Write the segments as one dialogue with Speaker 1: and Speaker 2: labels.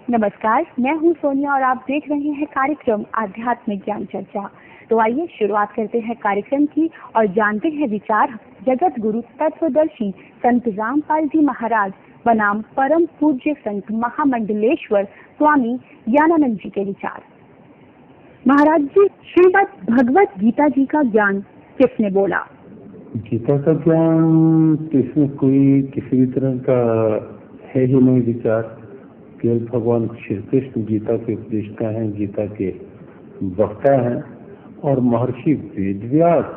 Speaker 1: नमस्कार, मैं हूं सोनिया और आप देख रहे हैं कार्यक्रम आध्यात्मिक ज्ञान चर्चा। तो आइए शुरुआत करते हैं कार्यक्रम की और जानते हैं विचार जगत गुरु तत्वदर्शी संत रामपाल जी महाराज बनाम परम पूज्य संत महामंडलेश्वर स्वामी ज्ञानानंद जी के विचार। महाराज जी, श्रीमद् भगवत गीता जी का ज्ञान किसने बोला?
Speaker 2: गीता का ज्ञान तो इसमें कोई किसी भी तरह का है ही नहीं विचार। केवल भगवान श्री कृष्ण गीता के उपदेष्टा हैं, गीता के वक्ता हैं और महर्षि वेदव्यास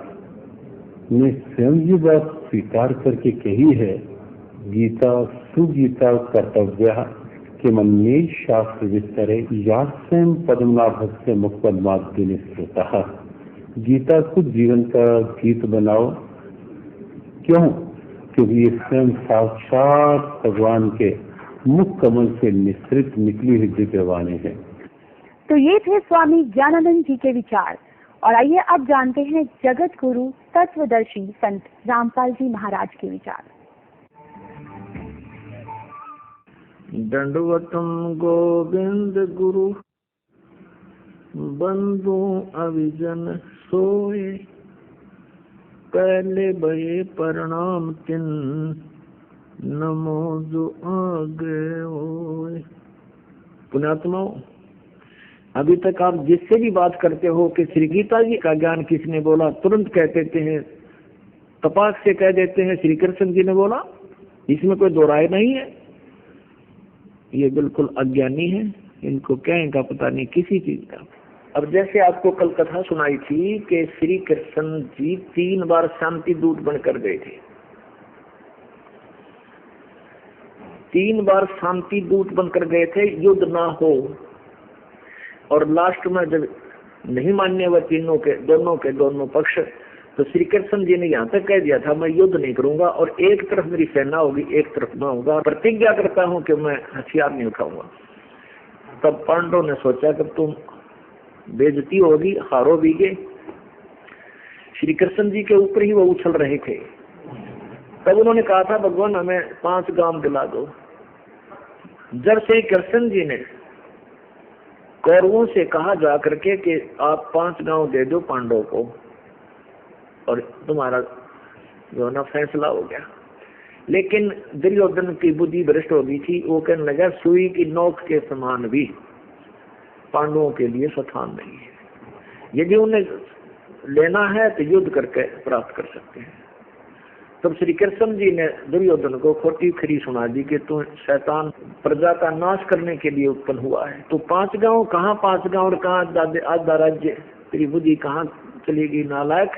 Speaker 2: ने स्वयं ये बात स्वीकार करके कही है, गीता सुगीता कर्तव्य के मन्ये शास्त्र विस्तरे यास्यं पद्मनाभस्य मुखपद्माद्य निःसृतः। गीता को जीवन का गीत बनाओ। क्यों? क्योंकि ये स्वयं साक्षात भगवान के मुख कमल से निसृत निकली हुई दिव्यवाणी है।
Speaker 1: तो ये थे स्वामी ज्ञानानंद जी के विचार और आइए अब जानते हैं जगत गुरु तत्वदर्शी संत रामपाल जी महाराज के विचार।
Speaker 3: दंडवतम गोविंद गुरु बंधु अविजन सोए, पहले भये प्रणाम तिन नमो जो आगे होए। पुण्यात्माओं, अभी तक आप जिससे भी बात करते हो कि श्री गीता जी का ज्ञान किसने बोला, तुरंत कह देते हैं, तपाक से कह देते हैं श्री कृष्ण जी ने बोला। इसमें कोई दो राय नहीं है। ये बिल्कुल अज्ञानी है, इनको कहेंगे पता नहीं किसी चीज का। अब जैसे आपको कल कथा सुनाई थी कि श्री कृष्ण जी 3 बार शांति दूत बनकर गए थे। 3 बार शांति दूत बनकर गए थे, युद्ध ना हो। और लास्ट में जब नहीं मानने हुए दोनों पक्ष, तो श्री कृष्ण जी ने यहाँ तक कह दिया था, मैं युद्ध नहीं करूंगा और एक तरफ मेरी सेना होगी, एक तरफ मैं होगा। प्रतिज्ञा करता हूँ कि मैं हथियार नहीं उठाऊंगा। तब पांडवों ने सोचा कि तुम बेइज्जती होगी, हारो भीगे। श्री कृष्ण जी के ऊपर ही वो उछल रहे थे। तब उन्होंने कहा था, भगवान हमें 5 गांव दिला दो। जब श्री कृष्ण जी ने कौरवों से कहा जा करके कि आप 5 गांव दे दो पांडवों को और तुम्हारा जो ना फैसला हो गया। लेकिन दुर्योधन की बुद्धि भ्रष्ट हो गई थी। वो कहने लगा, सुई की नोक के समान भी पांडवों के लिए स्थान नहीं है। यदि उन्हें लेना है तो युद्ध करके प्राप्त कर सकते हैं। तब श्री कृष्ण जी ने दुर्योधन को खोटी खरी सुना दी कि तू शैतान प्रजा का नाश करने के लिए उत्पन्न हुआ है। तो 5 गांव कहाँ 5 गांव और कहाँ आधा राज्य, तेरी बुद्धि कहाँ चलेगी नालायक।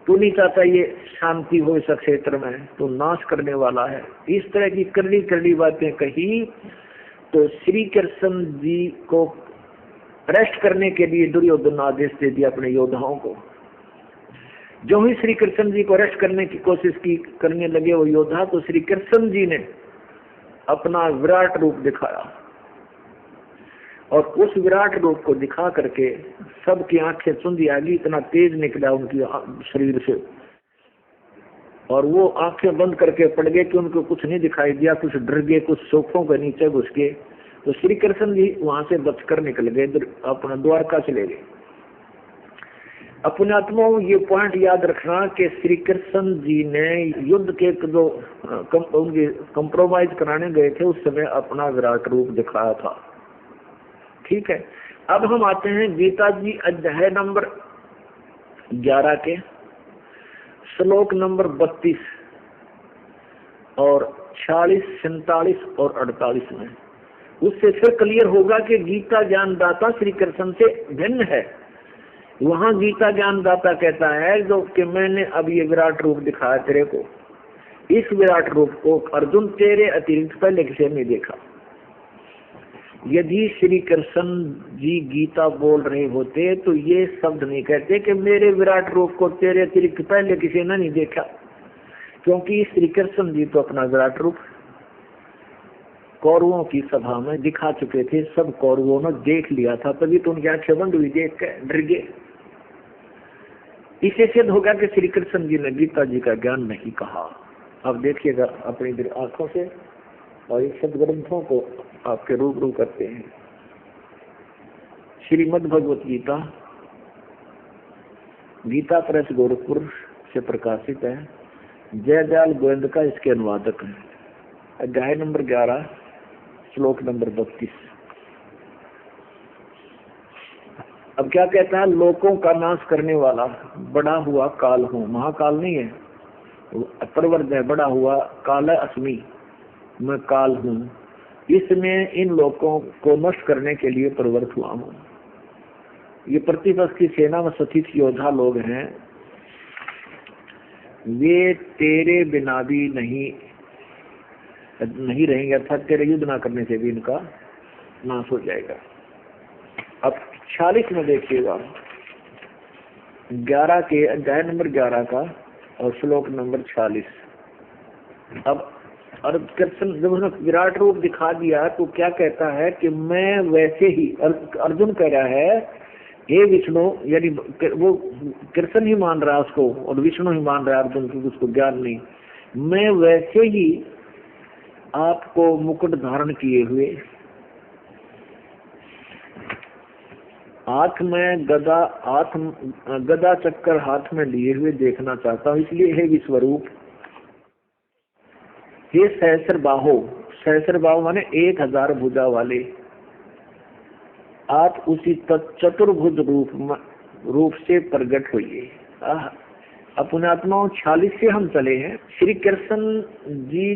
Speaker 3: तू नहीं चाहता ये शांति हो इस क्षेत्र में, तू नाश करने वाला है। इस तरह की करड़ी करड़ी बातें कही तो श्री कृष्ण जी को अरेस्ट करने के लिए दुर्योधन आदेश दे दिया अपने योद्धाओं को। जो ही श्री कृष्ण जी को अरेस्ट करने की कोशिश की करने लगे वो योद्धा, तो श्री कृष्ण जी ने अपना विराट रूप दिखाया और उस विराट रूप को दिखा करके सबकी आंखें चुंधी आ गई। इतना तेज निकला उनकी शरीर से और वो आंखें बंद करके पड़ गए कि उनको कुछ नहीं दिखाई दिया। कुछ डर गए, कुछ सोफों के नीचे घुस गए। तो श्री कृष्ण जी वहां से बचकर निकल गए, अपना द्वारका चले गए। अपने आत्माओं ये पॉइंट याद रखना कि श्री कृष्ण जी ने युद्ध के जो कंप्रोमाइज कराने गए थे उस समय अपना विराट रूप दिखाया था। ठीक है, अब हम आते हैं गीता जी अध्याय नंबर 11 के श्लोक नंबर 32 और 46, 47 और 48 में। उससे फिर क्लियर होगा कि गीता ज्ञानदाता श्री कृष्ण से भिन्न है। वहां गीता ज्ञानदाता कहता है जो कि मैंने अब ये विराट रूप दिखाया तेरे को, इस विराट रूप को अर्जुन तेरे अतिरिक्त पहले किसी ने देखा। यदि श्री कृष्ण जी गीता बोल रहे होते तो ये शब्द नहीं कहते कि मेरे विराट रूप को तेरे अतिरिक्त पहले किसी ने नहीं देखा, क्योंकि श्री कृष्ण जी तो अपना विराट रूप कौरवों की सभा में दिखा चुके थे। सब कौरवों ने देख लिया था, तभी तो उनकी आंखें बंद हुई, देख के डर गए। इसे सिद्ध होगा कि श्री कृष्ण जी ने गीता जी का ज्ञान नहीं कहा। अब देखिएगा अपनी आंखों से और इन सदग्रंथों को आपके रूबरू करते हैं। श्रीमद् भगवत गीता, गीता प्रेस गोरखपुर से प्रकाशित है। जयदयाल गोविंद का इसके अनुवादक है। अध्याय नंबर 11, श्लोक नंबर 32। अब क्या कहता है? लोकों का नाश करने वाला बड़ा हुआ काल हूँ। महाकाल नहीं है, प्रवर्त है, बड़ा हुआ काल है, अस्मि, मैं काल हूँ। इसमें इन लोकों को नष्ट करने के लिए प्रवृत्त हुआ हूँ। ये प्रतिपक्ष की सेना में सचित योद्धा लोग हैं। वे तेरे बिना भी नहीं रहेंगे, अर्थात तेरे युद्ध ना करने से भी इनका नाश हो जाएगा। अब 46 में देखिएगा, 11 के अध्याय नंबर 11 का और श्लोक नंबर 46। अब कृष्ण जब उसने विराट रूप दिखा दिया तो क्या कहता है कि मैं वैसे ही, अर्जुन कह रहा है हे विष्णु, यानी वो कृष्ण ही मान रहा है उसको और विष्णु ही मान रहा है अर्जुन, क्योंकि उसको ज्ञान नहीं। मैं वैसे ही आपको मुकुट धारण किए हुए, हाथ में गदा चक्कर हाथ में लिए हुए देखना चाहता हूँ। इसलिए हे विश्वरूप, हे सहस्र बाहो माने 1000 भुजा वाले, आप उसी चतुर्भुज रूप से प्रकट होइए। अपने आत्माओं 46 से हम चले हैं। श्री कृष्ण जी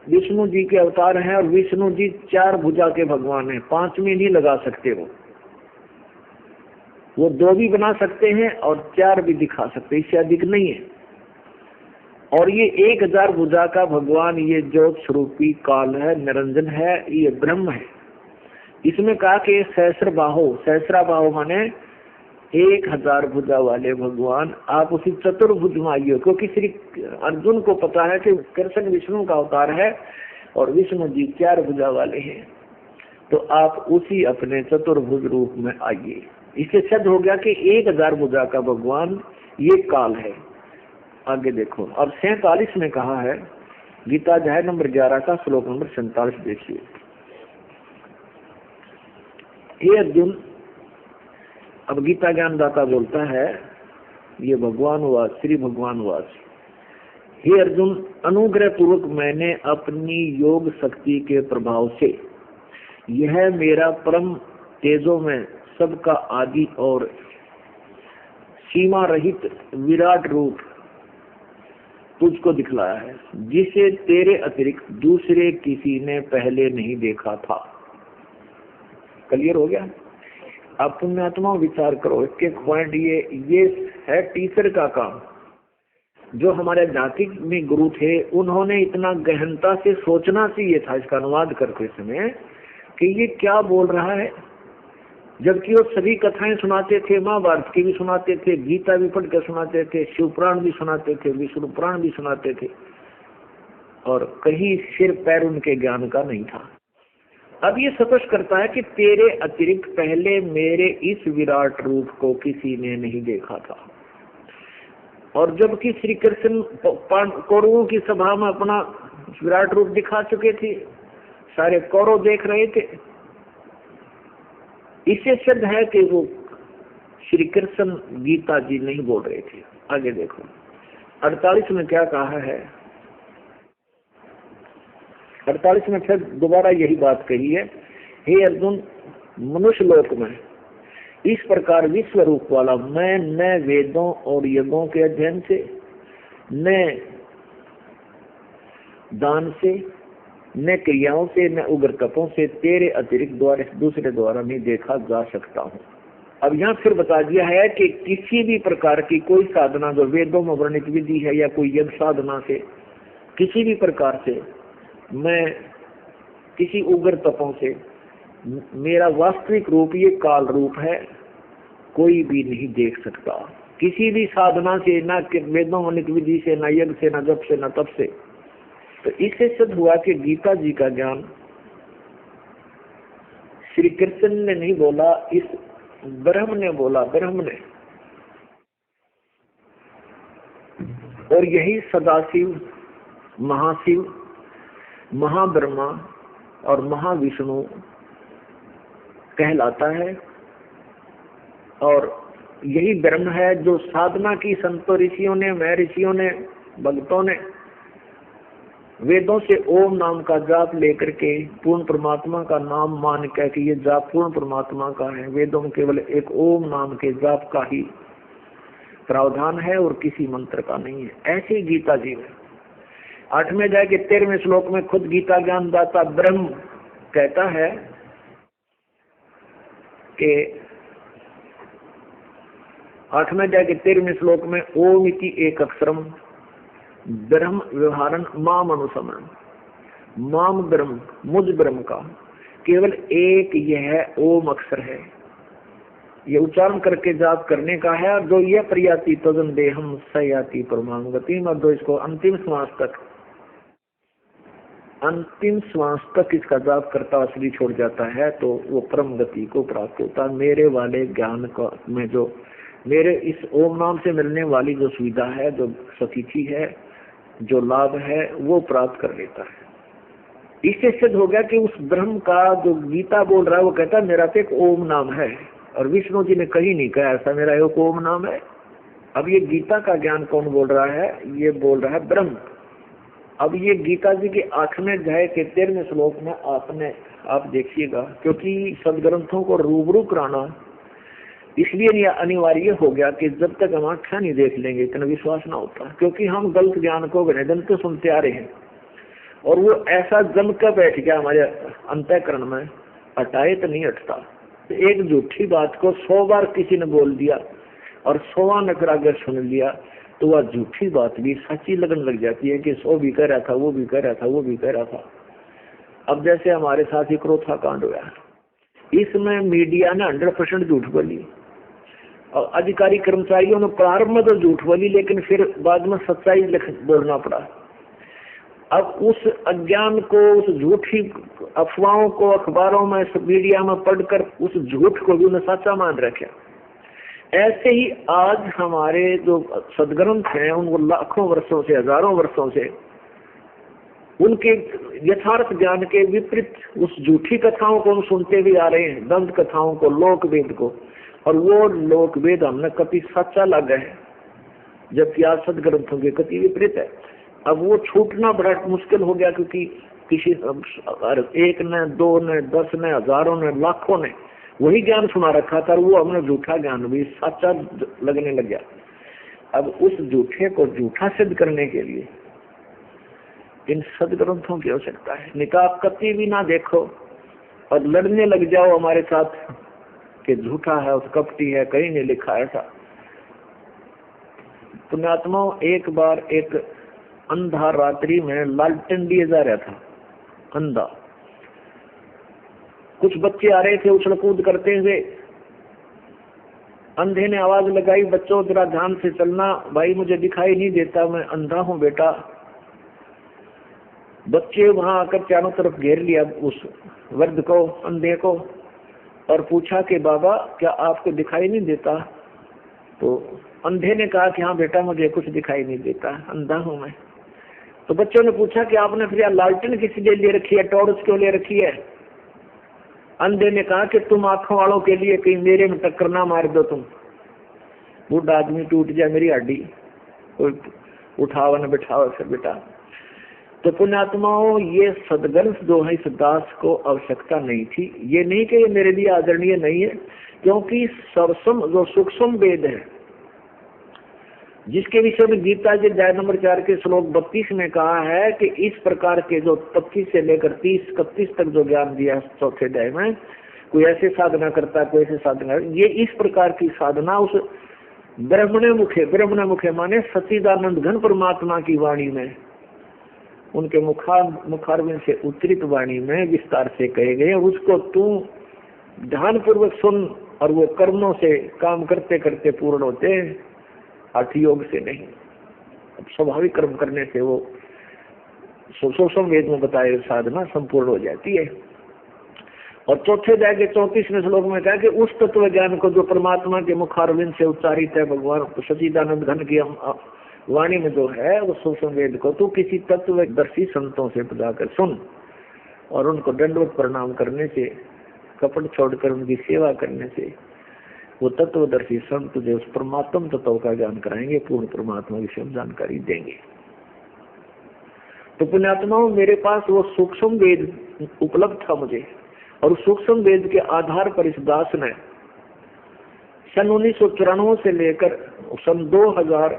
Speaker 3: विष्णु जी के अवतार हैं और विष्णु जी 4 भुजा के भगवान हैं। 5वीं नहीं लगा सकते, वो 2 भी बना सकते हैं और 4 भी दिखा सकते, इससे अधिक नहीं है। और ये 1000 भुजा का भगवान, ये ज्योत स्वरूपी काल है, निरंजन है, ये ब्रह्म है। इसमें कहा कि सहस्रा बाहो माने 1000 भुजा वाले भगवान, आप उसी चतुर्भुज में आइए। क्योंकि श्री अर्जुन को पता है कि कृष्ण विष्णु का अवतार है और विष्णु जी 4 भुजा वाले हैं, तो आप उसी अपने चतुर्भुज रूप में आइए। इससे सिद्ध हो गया कि 1000 भुजा का भगवान ये काल है। आगे देखो, अब 47 में कहा है, गीता अध्याय नंबर 11 का श्लोक नंबर 47 देखिए। हे अर्जुन, अब गीता ज्ञानदाता बोलता है, ये भगवान हुआ, श्री भगवान हुआ। हे अर्जुन, अनुग्रह पूर्वक मैंने अपनी योग शक्ति के प्रभाव से यह मेरा परम तेजों में सबका आदि और सीमा रहित विराट रूप तुझको दिखलाया है, जिसे तेरे अतिरिक्त दूसरे किसी ने पहले नहीं देखा था। क्लियर हो गया? अब तुम आत्मा विचार करो, इसके पॉइंट ये है टीचर का काम। जो हमारे आध्यात्मिक में गुरु थे, उन्होंने इतना गहनता से सोचना चाहिए था इसका अनुवाद करते समय कि ये क्या बोल रहा है। जबकि वो सभी कथाएं सुनाते थे, महाभारत की भी सुनाते थे, गीता भी पढ़ कर सुनाते थे, शिव पुराण भी सुनाते थे, विष्णु पुराण भी सुनाते थे, और कहीं सिर पैर उनके ज्ञान का नहीं था। अब ये स्पष्ट करता है कि तेरे अतिरिक्त पहले मेरे इस विराट रूप को किसी ने नहीं देखा था। और जबकि श्री कृष्ण कौरवों की सभा में अपना विराट रूप दिखा चुके थे, सारे कौरव देख रहे थे, इससे सिद्ध है कि वो श्री कृष्ण गीता जी नहीं बोल रहे थे। आगे देखो, 48 में क्या कहा है? 48 में फिर दोबारा यही बात कही है, हे अर्जुन, मनुष्य लोक में इस प्रकार विश्व रूप वाला मैं न वेदों और यज्ञों के अध्ययन से, न दान से, न क्रियाओं से, न उग्र तपों से तेरे अतिरिक्त दूसरे द्वारा नहीं देखा जा सकता हूँ। अब यहाँ फिर बता दिया है कि किसी भी प्रकार की कोई साधना जो वेदों में वर्णित विधि है या कोई यज्ञ साधना से, किसी भी प्रकार से, मैं किसी उग्र तपों से, मेरा वास्तविक रूप ये काल रूप है, कोई भी नहीं देख सकता। किसी भी साधना से, ना वेदों वर्णित विधि से, ना यज्ञ से, ना जप से, ना तप से। तो इससे सिद्ध हुआ कि गीता जी का ज्ञान श्री कृष्ण ने नहीं बोला, इस ब्रह्म ने बोला, ब्रह्म ने। और यही सदाशिव, महाशिव, महाब्रह्मा, और महाविष्णु कहलाता है। और यही ब्रह्म है जो साधना की संतों ऋषियों ने, महर्षियों ने, भक्तों ने वेदों से ओम नाम का जाप लेकर के पूर्ण परमात्मा का नाम मान कर कि ये जाप पूर्ण परमात्मा का है। वेदों में केवल एक ओम नाम के जाप का ही प्रावधान है और किसी मंत्र का नहीं है। ऐसी गीता जी में 8वें अध्याय के 13वें श्लोक में खुद गीता ज्ञानदाता ब्रह्म कहता है कि 8वें अध्याय के 13वें श्लोक में ओम इति एक अक्षरम ब्रह्म व्यवहारन माम अनुसमन। माम ब्रह्म, मुझ ब्रह्म का केवल एक यह ओम अक्षर है, ये उच्चारण करके जाप करने का है। और जो यह प्रयाति तजन देहम सयाति परमांगति, और जो इसको अंतिम श्वास तक इसका जाप करता हुआ शरीर छोड़ जाता है तो वो परम गति को प्राप्त होता है। मेरे वाले ज्ञान का में जो मेरे इस ओम नाम से मिलने वाली जो सुविधा है, जो सतीथि है, जो लाभ है, वो प्राप्त कर लेता है। इससे सिद्ध हो गया कि उस ब्रह्म का जो गीता बोल रहा है वो कहता है मेरा तो एक ओम नाम है। और विष्णु जी ने कहीं नहीं कहा ऐसा मेरा एक ओम नाम है। अब ये गीता का ज्ञान कौन बोल रहा है? ये बोल रहा है ब्रह्म। अब ये गीता जी के 8वें अध्याय के 13वें श्लोक में आप देखिएगा, क्योंकि सदग्रंथों को रूबरू कराना इसलिए अनिवार्य हो गया कि जब तक हम आँखें नहीं देख लेंगे इतना विश्वास ना होता, क्योंकि हम गलत ज्ञान को विनोदन तो सुनते आ रहे हैं और वो ऐसा जम कर बैठ गया हमारे अंतःकरण में, हटाए तो नहीं हटता। एक झूठी बात को 100 बार किसी ने बोल दिया और 100वां नकर अगर सुन लिया तो वह झूठी बात भी सच्ची लगने लग जाती है कि 100 भी कह रहा था, वो भी कह रहा था, वो भी कह रहा था। अब जैसे हमारे साथ ही क्रोथा कांड हुआ, इसमें मीडिया ने 100% झूठ बोली और अधिकारी कर्मचारियों ने प्रारंभ में तो झूठ बोली, लेकिन फिर बाद में सच्चाई बोलना पड़ा। अब उस अज्ञान को, उस झूठी अफवाहों को अखबारों में, मीडिया में पढ़कर उस झूठ को भी उन्हें सच्चा मान रखे। ऐसे ही आज हमारे जो सदग्रंथ हैं उनको लाखों वर्षों से, हजारों वर्षों से उनके यथार्थ ज्ञान के विपरीत उस झूठी कथाओं को हम सुनते भी आ रहे हैं, दंत कथाओं को, लोक वेद को, और वो लोक वेद हमने कभी सच्चा लगा है जबकि आज सदग्रंथों के कति विपरीत है। अब वो छूटना बड़ा मुश्किल हो गया, क्योंकि किसी एक ने, 2 ने, 10 ने, हजारों ने, लाखों ने वही ज्ञान सुना रखा था, वो हमने झूठा ज्ञान भी सच्चा लगने लग गया। अब उस झूठे को झूठा सिद्ध करने के लिए इन सदग्रंथों की आवश्यकता है। निकाह कति भी ना देखो और लड़ने लग जाओ हमारे साथ कि झूठा है, उस कपटी है, कहीं नहीं लिखा ऐसा। पुण्यात्माओं, एक बार एक अंधा रात्रि में लालटेन दिए जा रहा था, अंधा। कुछ बच्चे आ रहे थे उछल कूद करते हुए। अंधे ने आवाज लगाई, बच्चों जरा ध्यान से चलना, भाई मुझे दिखाई नहीं देता, मैं अंधा हूं बेटा। बच्चे वहां आकर चारों तरफ घेर लिया उस वृद्ध को, अंधे को, और पूछा कि बाबा क्या आपको दिखाई नहीं देता? तो अंधे ने कहा कि हाँ बेटा मुझे कुछ दिखाई नहीं देता, अंधा हूं मैं। तो बच्चों ने पूछा कि आपने फिर लालटेन किस लिए ले रखी है, टॉर्च क्यों ले रखी है? अंधे ने कहा कि तुम आंखों वालों के लिए कहीं मेरे में टक्कर ना मार दो, तुम बूढ़ा आदमी टूट जाए मेरी हड्डी, कोई उठावा न बिठावा फिर बेटा। तो पुण्यात्माओं, ये सदग्रंथ जो है इस दास को आवश्यकता नहीं थी। ये नहीं कि ये मेरे लिए आदरणीय नहीं है, क्योंकि सरसम जो सूक्ष्म वेद है जिसके विषय में गीता जी अध्याय नंबर 4 के श्लोक 32 में कहा है कि इस प्रकार के जो 25 से लेकर 30-31 तक जो ज्ञान दिया चौथे अध्याय में, कोई ऐसे साधना करता है, कोई ऐसे साधना, ये इस प्रकार की साधना उस ब्रह्मणे मुखे माने सच्चिदानंद घन परमात्मा की वाणी में, उनके मुखारविंद से उच्चरित वाणी में विस्तार से कहे गए। उसको तू ध्यान पूर्वक सुन और वो कर्मों से काम करते करते पूर्ण होते हैं, हठ योग से नहीं। स्वाभाविक कर्म करने से वो सूक्ष्म वेद में बताए साधना संपूर्ण हो जाती है। और चौथे अध्याय के 34वें श्लोक में कहा कि उस तत्व ज्ञान को जो परमात्मा के मुखारविंद से उच्चारित है, भगवान सच्चिदानंद घन की वाणी में जो है वो सूक्ष्म वेद को तू किसी तत्वदर्शी संतों से बुलाकर सुन। और उनको दंडवत प्रणाम करने से, कपट छोड़कर उनकी सेवा करने से वो तत्वदर्शी संत तुझे उस परमात्म तत्व का ज्ञान कराएंगे, पूर्ण परमात्मा की स्वयं जानकारी देंगे। तो पुण्यात्माओं, मेरे पास वो सूक्ष्म वेद उपलब्ध था मुझे, और उस सूक्ष्म वेद के आधार पर इस दास ने सन 1994 से लेकर सन 2000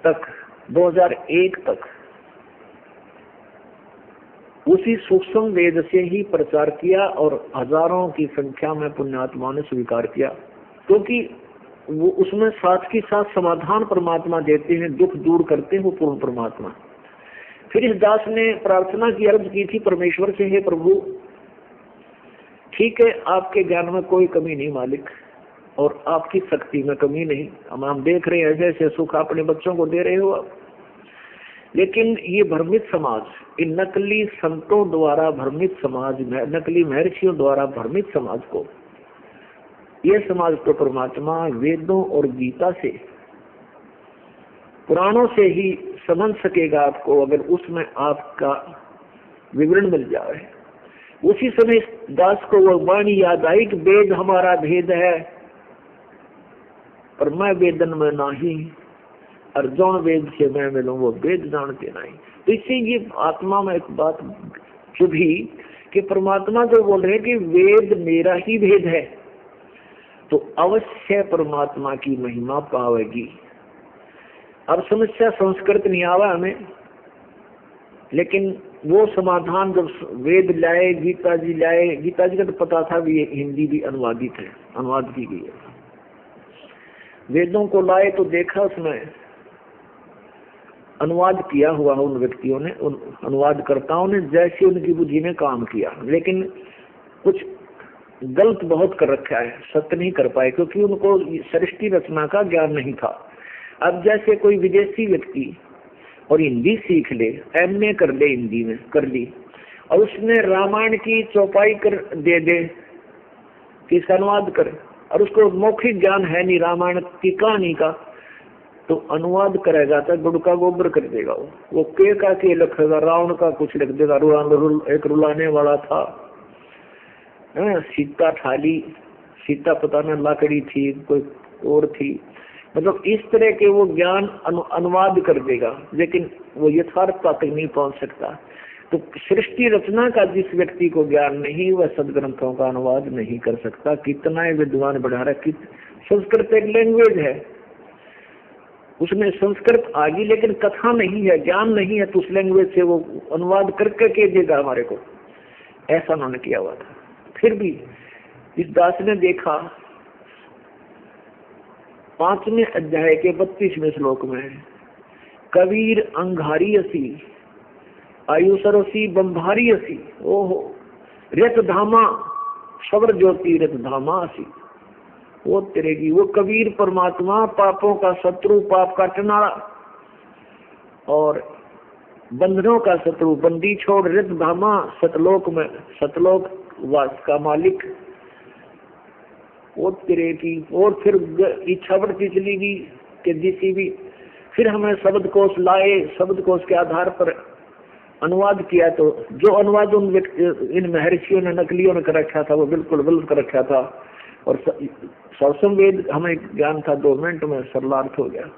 Speaker 3: तक, 2001 तक उसी सूक्ष्म वेद से ही प्रचार किया, और हजारों की संख्या में पुण्यात्माओं ने स्वीकार किया, क्योंकि वो उसमें साथ के साथ समाधान परमात्मा देते हैं, दुख दूर करते हैं वो पूर्ण परमात्मा। फिर इस दास ने प्रार्थना की, अर्ज की थी परमेश्वर से, हे प्रभु ठीक है, आपके ज्ञान में कोई कमी नहीं मालिक, और आपकी शक्ति में कमी नहीं, हम देख रहे हैं ऐसे ऐसे सुख अपने बच्चों को दे रहे हो आप, लेकिन ये भ्रमित समाज, इन नकली संतों द्वारा भ्रमित समाज, नकली महर्षियों द्वारा भ्रमित समाज को, ये समाज तो परमात्मा वेदों और गीता से, पुराणों से ही समझ सकेगा आपको, अगर उसमें आपका विवरण मिल जाए। उसी समय दास को वह वाणी याद आई कि वेद हमारा भेद है, पर मैं वेदन में नाही, और जौन वेद से मैं मिलूं वो वेद जानते नहीं। तो इससे ये आत्मा में एक बात चुभी कि परमात्मा जो बोल रहे हैं कि वेद मेरा ही भेद है, तो अवश्य परमात्मा की महिमा पावेगी। अब समस्या संस्कृत नहीं आवा हमें, लेकिन वो समाधान जब वेद लाए, गीता जी लाए, गीता जी का तो पता था भी ये हिंदी भी अनुवादित है, अनुवाद की गई है, वेदों को लाए तो देखा उसमें अनुवाद किया हुआ उन व्यक्तियों ने, उन अनुवादकर्ताओं ने जैसे उनकी बुद्धि में काम किया, लेकिन कुछ गलत बहुत कर रखा है, सत्य नहीं कर पाए, क्योंकि उनको सृष्टि रचना का ज्ञान नहीं था। अब जैसे कोई विदेशी व्यक्ति और हिंदी सीख ले, एमए कर ले, हिंदी में कर ली, और उसने रामायण की चौपाई कर दे दे कि इसका अनुवाद कर, और उसको मौखिक ज्ञान है नहीं रामायण की कहानी का, तो अनुवाद करेगा तो गुड़ का गोबर कर देगा, वो के लिखेगा, रावण का कुछ लिख देगा, एक रुलाने वाला था, सीता ठाली, सीता पता न लाकड़ी थी, कोई और थी, मतलब इस तरह के वो ज्ञान अनुवाद कर देगा, लेकिन वो यथार्थता तक नहीं पहुंच सकता। तो सृष्टि रचना का जिस व्यक्ति को ज्ञान नहीं, वह सदग्रंथों का अनुवाद नहीं कर सकता। कितना ही विद्वान बढ़ा रहा, संस्कृत एक लैंग्वेज है, उसमें संस्कृत आ गई, लेकिन कथा नहीं है, ज्ञान नहीं है, तो उस लैंग्वेज से वो अनुवाद करके कह देगा हमारे को, ऐसा उन्होंने किया हुआ था। फिर भी इस दास ने देखा 5वें अध्याय के 32वें श्लोक में, कबीर अंगारी असी आयुसरसी बंभारी असी, ओहो रत धामा सवर ज्योति रत धामा असी, वो तेरे की, वो कबीर परमात्मा पापों का शत्रु, पाप का टनारा और बंधनों का शत्रु, बंदी छोड़ रत धामा, सतलोक में सतलोक वास का मालिक, वो तेरे की। और फिर इच्छा बढ़ती चली गई कि जिसी भी, फिर हमें शब्द कोश लाए, शब्द कोश के आधार पर अनुवाद किया, तो जो अनुवाद उन इन महर्षियों ने, नकलियों ने कर रखा था, वो बिल्कुल गलत कर रखा था, और सरसम वेद हमें ज्ञान था, 2 मिनट में सरलार्थ हो गया,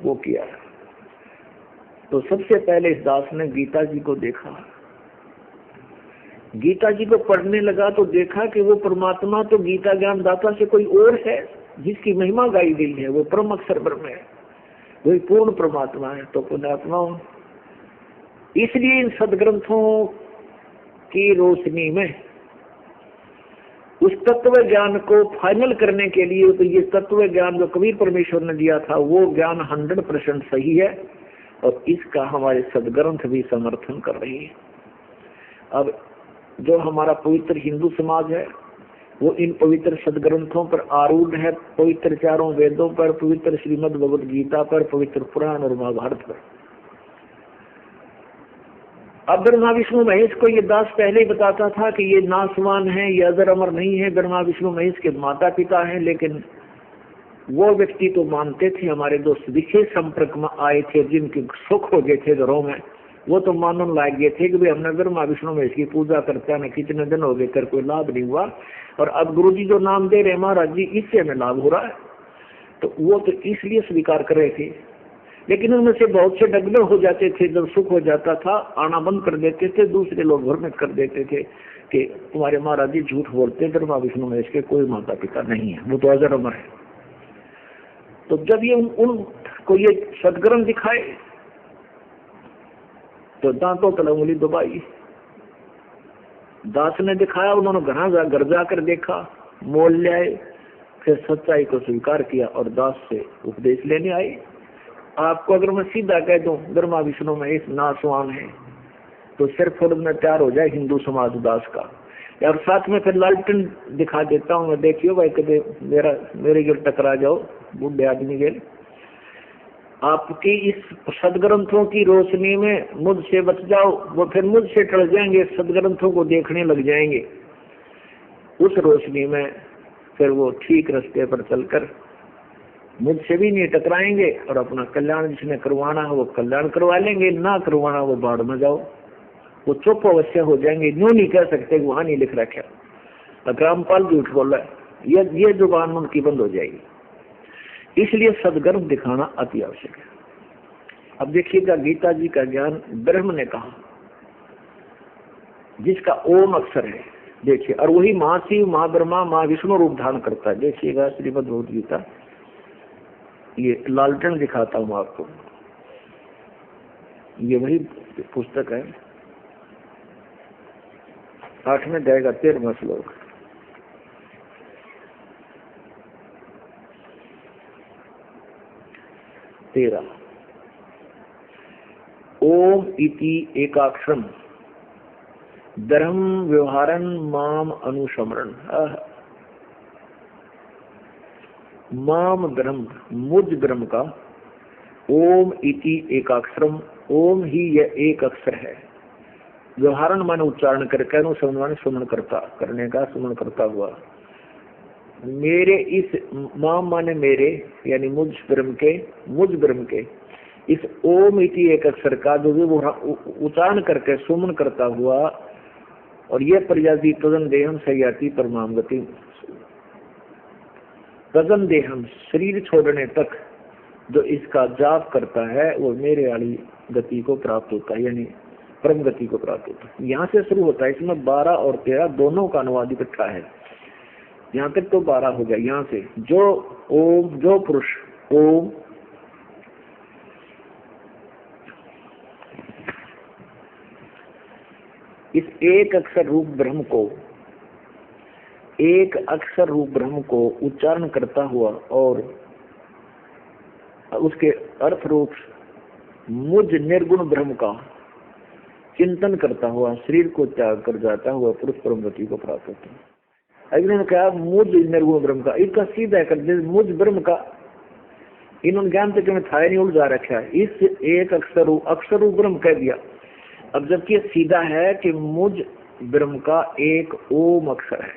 Speaker 3: वो किया। तो सबसे पहले इस दास ने गीता जी को देखा, गीता जी को पढ़ने लगा तो देखा कि वो परमात्मा तो गीता ज्ञान दाता से कोई और है, जिसकी महिमा गाई गई है, वो परम अक्षर ब्रह्म है, वही पूर्ण परमात्मा है। तो पुण्यात्मा, इसलिए इन सदग्रंथों की रोशनी में उस तत्व ज्ञान को फाइनल करने के लिए, तो ये तत्व ज्ञान जो कबीर परमेश्वर ने दिया था, वो ज्ञान 100% सही है, और इसका हमारे सदग्रंथ भी समर्थन कर रही है। अब जो हमारा पवित्र हिंदू समाज है, वो इन पवित्र सदग्रंथों पर आरूढ़ है, पवित्र 4 वेदों पर, पवित्र श्रीमद् भगवद गीता पर, पवित्र पुराण और महाभारत पर। अब ब्रह्मा विष्णु महेश को ये दास पहले ही बताता था कि ये नासवान है, ये अजर अमर नहीं है, ब्रह्मा विष्णु महेश के माता पिता हैं, लेकिन वो व्यक्ति तो मानते थे, हमारे दोस्त विशेष संपर्क में आए थे, जिनके सुख हो गए थे घरों में, वो तो मानने लायक ये थे कि भाई हमने ब्रह्मा विष्णु महेश की पूजा करते हैं, कितने दिन हो गए, कर कोई लाभ नहीं हुआ, और अब गुरु जी जो नाम दे रहे महाराज जी, इससे हमें लाभ हो रहा है। तो वो तो इसलिए स्वीकार कर रहे थे। लेकिन उनमें से बहुत से डगमग हो जाते थे, जब सुख हो जाता था आना बंद कर देते थे, दूसरे लोग भ्रमित कर देते थे कि तुम्हारे महाराज जी झूठ बोलते, ब्रह्मा विष्णु महेश के कोई माता पिता नहीं है, वो तो अजर अमर है। तो जब ये उनको ये सदग्रंथ दिखाए तो दांतों तले उंगली दबाई। दास ने दिखाया, उन्होंने घर जाकर देखा, मोल ले आए, फिर सच्चाई को स्वीकार किया और दास से उपदेश लेने आए। आपको अगर मैं सीधा कह दूं ब्रह्मा विष्णु महेश नासवान है, तो सिर्फ में तैयार हो जाए हिंदू समाज दास का। और साथ में फिर लालटेन दिखा देता हूँ मैं, देखियो भाई कभी मेरे गिर टकरा जाओ, बूढ़े आदमी गिर, आपकी इस सदग्रंथों की रोशनी में मुझसे बच जाओ, वो फिर मुझसे टल जाएंगे, सदग्रंथों को देखने लग जाएंगे। उस रोशनी में फिर वो ठीक रास्ते पर चलकर मुझसे भी नहीं टकराएंगे और अपना कल्याण जिसने करवाना है वो कल्याण करवा लेंगे, ना करवाना वो बाढ़ में जाओ, वो चुप अवश्य हो जाएंगे। यूं नहीं कह सकते, वहां नहीं लिख रखा रामपाल झूठ बोला, ये जुबान उनकी बंद हो जाएगी। इसलिए सदग्रंथ दिखाना अति आवश्यक है। अब देखिएगा गीता जी का ज्ञान ब्रह्म ने कहा, जिसका ओम अक्षर है, देखिए, और वही महाशिव महाब्रह्मा महाविष्णु रूप धारण करता है। देखिएगा श्रीमद् भगवद गीता, ये लालटेन दिखाता हूं आपको, ये वही पुस्तक है, 8वें अध्याय का 13वां श्लोक। ओम इति एकाक्षरम धर्म व्यवहारन माम अनुसमरण। माम ब्रह्म, मुझ ब्रह्म का, ओम इति एकाक्षरम, ओम ही यह एक अक्षर है। व्यवहारन माने उच्चारण करके, अनुसमरण माने सुमन करता, करने का, सुमन करता हुआ। मेरे इस माम माने मेरे, यानी मुझ ब्रह्म के इस ओम इति एक अक्षर का जो भी उच्चारण करके सुमन करता हुआ, और ये प्रजाति तदन देहम सयाति परमाम गति, तदन देहम शरीर छोड़ने तक जो इसका जाप करता है वो मेरे वाली गति को प्राप्त होता है, यानी परम गति को प्राप्त होता है। यहाँ से शुरू होता है, इसमें 12 और 13 दोनों का अनुवाद इकट्ठा है। यहाँ तक तो 12 हो गया। यहाँ से जो ओम, जो पुरुष ओम, इस एक अक्षर रूप ब्रह्म को, एक अक्षर रूप ब्रह्म को उच्चारण करता हुआ और उसके अर्थ रूप मुझ निर्गुण ब्रह्म का चिंतन करता हुआ शरीर को त्याग कर जाता हुआ पुरुष परम गति को प्राप्त होता है। इन्होंने कहा मुझ निर्गुण ब्रह्म का, इसका सीधा कर दे मुझ ब्रह्म का, इन्होंने ज्ञान तक में था नहीं, उलझा रखा है। इस एक अक्षर ब्रह्म कह दिया। अब जबकि सीधा है कि मुझ ब्रह्म का एक ओम अक्षर है,